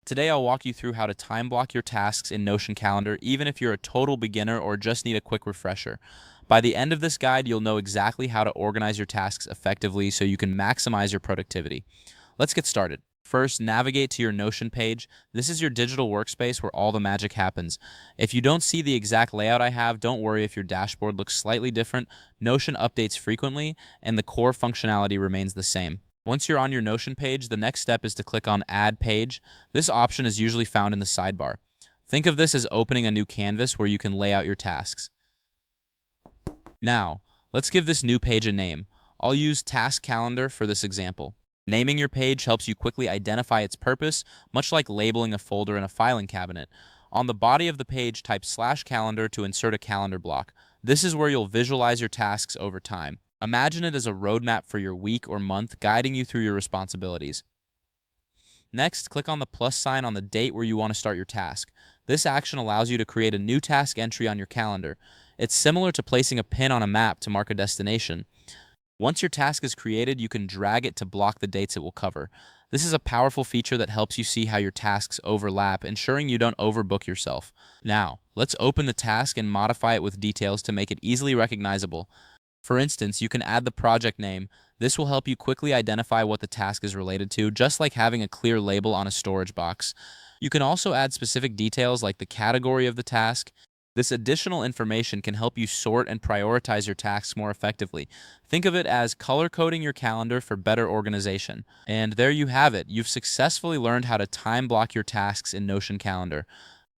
Today I'll walk you through how to time block your tasks in Notion Calendar, even if you're a total beginner or just need a quick refresher. By the end of this guide, you'll know exactly how to organize your tasks effectively so you can maximize your productivity. Let's get started. First, navigate to your Notion page. This is your digital workspace where all the magic happens. If you don't see the exact layout I have, don't worry if your dashboard looks slightly different. Notion updates frequently, and the core functionality remains the same. Once you're on your Notion page, the next step is to click on Add Page. This option is usually found in the sidebar. Think of this as opening a new canvas where you can lay out your tasks. Now, let's give this new page a name. I'll use Task Calendar for this example. Naming your page helps you quickly identify its purpose, much like labeling a folder in a filing cabinet. On the body of the page, type /calendar to insert a calendar block. This is where you'll visualize your tasks over time. Imagine it as a roadmap for your week or month, guiding you through your responsibilities. Next, click on the plus sign on the date where you want to start your task. This action allows you to create a new task entry on your calendar. It's similar to placing a pin on a map to mark a destination. Once your task is created, you can drag it to block the dates it will cover. This is a powerful feature that helps you see how your tasks overlap, ensuring you don't overbook yourself. Now, let's open the task and modify it with details to make it easily recognizable. For instance, you can add the project name. This will help you quickly identify what the task is related to, just like having a clear label on a storage box. You can also add specific details like the category of the task. This additional information can help you sort and prioritize your tasks more effectively. Think of it as color coding your calendar for better organization. And there you have it. You've successfully learned how to time block your tasks in Notion Calendar.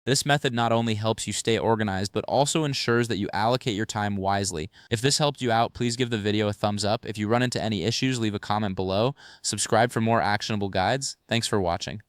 This method not only helps you stay organized, but also ensures that you allocate your time wisely. If this helped you out, please give the video a thumbs up. If you run into any issues, leave a comment below. Subscribe for more actionable guides. Thanks for watching.